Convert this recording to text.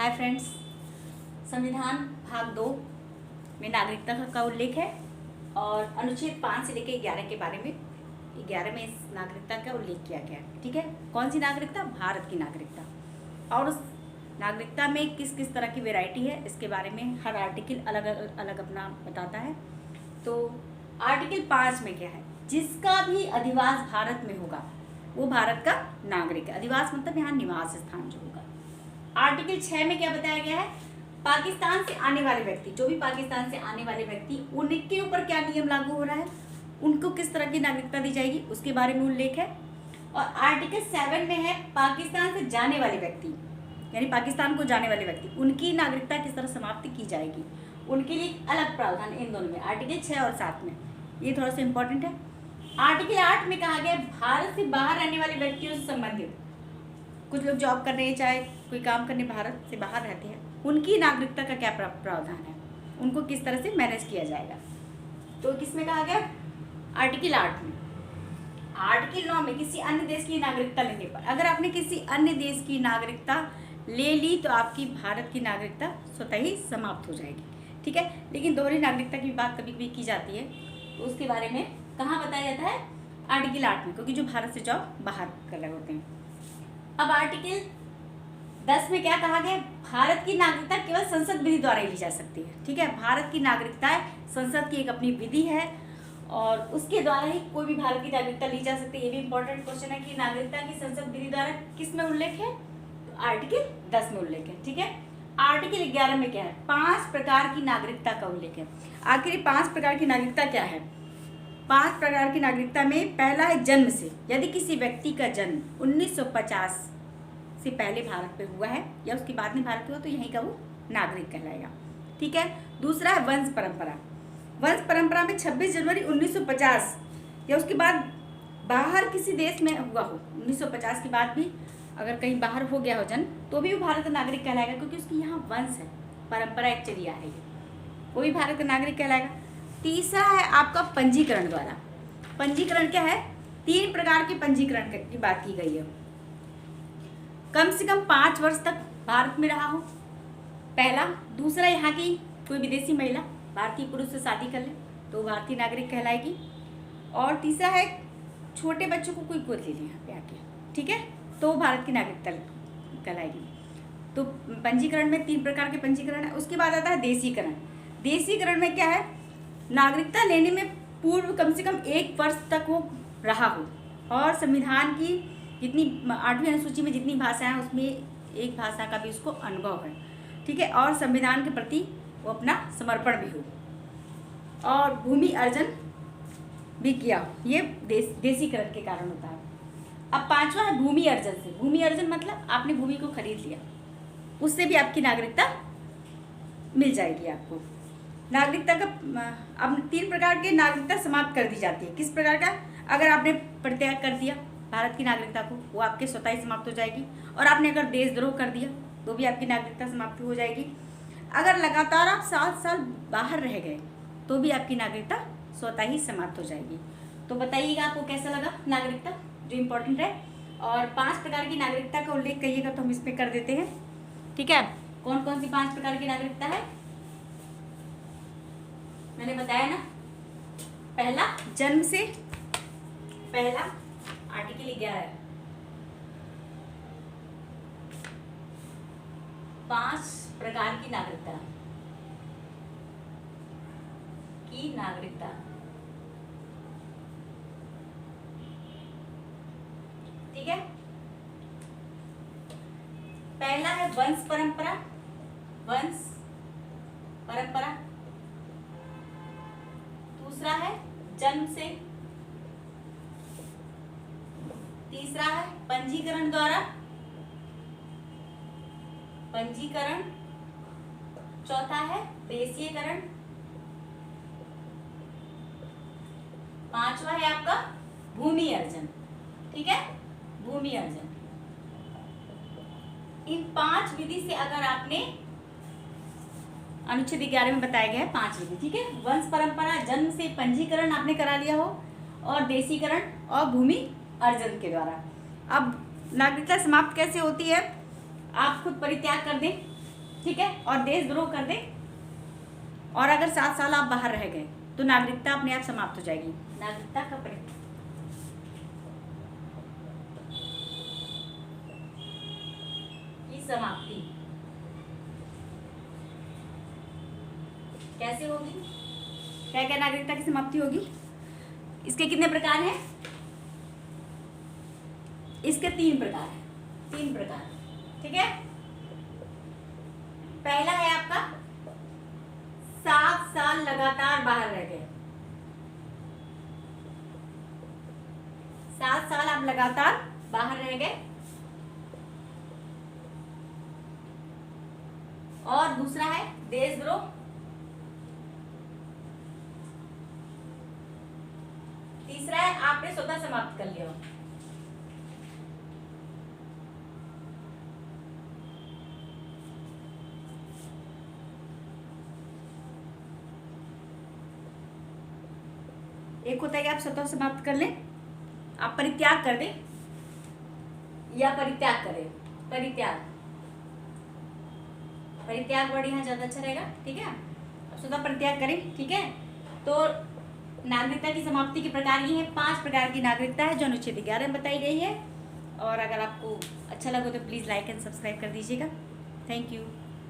Hi friends, संविधान भाग 2 में नागरिकता का उल्लेख है और अनुच्छेद 5 से लेकर 11 के बारे में 11 में इस नागरिकता का उल्लेख किया गया है। ठीक है, कौन सी नागरिकता? भारत की नागरिकता। और उस नागरिकता में किस किस तरह की वैरायटी है इसके बारे में हर आर्टिकल अलग अलग अपना बताता है। तो आर्टिकल 5 में क्या है? जिसका भी अधिवास भारत में होगा वो भारत का नागरिक है। अधिवास मतलब यहाँ निवास स्थान जो होगा। आर्टिकल 6 में क्या बताया गया है? पाकिस्तान से आने वाले व्यक्ति, जो भी पाकिस्तान से आने वाले व्यक्ति, उनके ऊपर क्या नियम लागू हो रहा है, उनको किस तरह की नागरिकता दी जाएगी उसके बारे में उल्लेख है। और आर्टिकल 7 में है पाकिस्तान से जाने वाले व्यक्ति, यानी पाकिस्तान को जाने वाले व्यक्ति, उनकी नागरिकता किस तरह समाप्त की जाएगी, उनके लिए अलग प्रावधान इन दोनों में, आर्टिकल 6 और 7 में। ये थोड़ा सा इंपॉर्टेंट है। आर्टिकल 8 में कहा गया भारत से बाहर रहने वाले व्यक्तियों से संबंधित, कुछ लोग जॉब कर रहे हैं, चाहे कोई काम करने भारत से बाहर रहते हैं, उनकी नागरिकता का क्या प्रावधान है, उनको किस तरह से मैनेज किया जाएगा। तो किसमें कहा गया? आर्टिकल 8 में। आर्टिकल 9 में किसी अन्य देश की नागरिकता लेने पर, अगर आपने किसी अन्य देश की नागरिकता ले ली तो आपकी भारत की नागरिकता स्वतः ही समाप्त हो जाएगी। ठीक है, लेकिन दोहरी नागरिकता की बात कभी कभी की जाती है, तो उसके बारे में कहाँ बताया जाता है? आर्टिकल 8 में, क्योंकि जो भारत से जॉब बाहर कर रहे होते हैं। अब आर्टिकल 10 में क्या कहा गया? भारत की नागरिकता केवल संसद विधि द्वारा ही ली जा सकती है। ठीक है, भारत की नागरिकता संसद की एक अपनी विधि है और उसके द्वारा ही कोई भी भारत की नागरिकता ली जा सकती है। ये भी इंपॉर्टेंट क्वेश्चन है कि नागरिकता की संसद विधि द्वारा किस में उल्लेख है? तो आर्टिकल 10 में उल्लेख है। ठीक है, आर्टिकल 11 में क्या है? 5 प्रकार की नागरिकता का उल्लेख है। आखिर 5 प्रकार की नागरिकता क्या है? 5 प्रकार की नागरिकता में पहला है जन्म से, यदि किसी व्यक्ति का जन्म 1950 से पहले भारत में हुआ है या उसके बाद में भारत में हुआ तो यहीं का वो नागरिक कहलाएगा। ठीक है, दूसरा है वंश परंपरा। वंश परंपरा में 26 जनवरी 1950 या उसके बाद बाहर किसी देश में हुआ हो, 1950 के बाद भी अगर कहीं बाहर हो गया हो जन्म, तो भी वो भारत का नागरिक कहलाएगा, क्योंकि उसकी यहाँ वंश है, परंपरा एक चली आ रही है, वो भी भारत का नागरिक कहलाएगा। तीसरा है आपका पंजीकरण द्वारा। पंजीकरण क्या है? 3 प्रकार के पंजीकरण की बात की गई है। कम से कम 5 वर्ष तक भारत में रहा हो, पहला। दूसरा, यहाँ की कोई विदेशी महिला भारतीय पुरुष से शादी कर ले तो भारतीय नागरिक कहलाएगी। और तीसरा है छोटे बच्चों को कोई गोद ले ले यहाँ पे आके, ठीक है, तो भारत की नागरिकता कहलाएगी। तो पंजीकरण में 3 प्रकार के पंजीकरण है। उसके बाद आता है देशीकरण। देशीकरण में क्या है? नागरिकता लेने में पूर्व कम से कम 1 वर्ष तक वो रहा हो और संविधान की जितनी 8वीं अनुसूची में जितनी भाषाएं हैं उसमें एक भाषा का भी उसको अनुभव है। ठीक है, और संविधान के प्रति वो अपना समर्पण भी हो और भूमि अर्जन भी किया हो। ये देशीकरण के कारण होता है। अब 5वां है भूमि अर्जन से। भूमि अर्जन मतलब आपने भूमि को खरीद लिया, उससे भी आपकी नागरिकता मिल जाएगी आपको। नागरिकता का अब 3 प्रकार के नागरिकता समाप्त कर दी जाती है। किस प्रकार का? अगर आपने परित्याग कर दिया भारत की नागरिकता को, वो आपके स्वतः ही समाप्त हो जाएगी। और आपने अगर देशद्रोह कर दिया तो भी आपकी नागरिकता समाप्त हो जाएगी। अगर लगातार आप 7 साल बाहर रह गए तो भी आपकी नागरिकता स्वतः ही समाप्त हो जाएगी। तो बताइएगा आपको कैसा लगा नागरिकता, जो इम्पोर्टेंट है। और 5 प्रकार की नागरिकता का उल्लेख करिएगा तो हम इसमें कर देते हैं। ठीक है, कौन कौन सी 5 प्रकार की नागरिकता है मैंने बताया ना। पहला जन्म से, पहला आर्टिकल 11, 5 प्रकार की नागरिकता ठीक है। पहला है वंश परंपरा। वंश परंपरा। दूसरा है जन्म से। तीसरा है पंजीकरण द्वारा, पंजीकरण। चौथा है देशीयकरण। 5वां है आपका भूमि अर्जन। ठीक है, भूमि अर्जन। इन 5 विधि से अगर आपने अनुच्छेद 11 में बताया गया है 5 विधि। ठीक है, वंश परंपरा, जन्म से, पंजीकरण आपने करा लिया हो और देशीकरण और भूमि अर्जन के द्वारा। अब नागरिकता समाप्त कैसे होती है? आप खुद परित्याग कर दें ठीक है, और देशद्रोह कर दे, और अगर 7 साल आप बाहर रह गए तो नागरिकता अपने आप समाप्त हो जाएगी। नागरिकता का की समाप्ति कैसे होगी? क्या क्या नागरिकता की समाप्ति होगी? इसके कितने प्रकार हैं? इसके 3 प्रकार हैं, 3 प्रकार, ठीक है। पहला है आपका 7 साल लगातार बाहर रह गए, 7 साल आप लगातार बाहर रह गए। और दूसरा है देशद्रोह, तीसरा है आपने स्वतः समाप्त कर लिया। एक होता है कि आप स्वतः समाप्त कर लें, आप परित्याग कर दें, या परित्याग करें। परित्याग, परित्याग वर्ड यहाँ ज्यादा अच्छा रहेगा, ठीक है। अब स्वतः परित्याग करें, ठीक है। तो नागरिकता की समाप्ति के प्रकार ये हैं, 5 प्रकार की नागरिकता है जो अनुच्छेद 11 में बताई गई है। और अगर आपको अच्छा लगे तो प्लीज़ लाइक एंड सब्सक्राइब कर दीजिएगा। Thank you.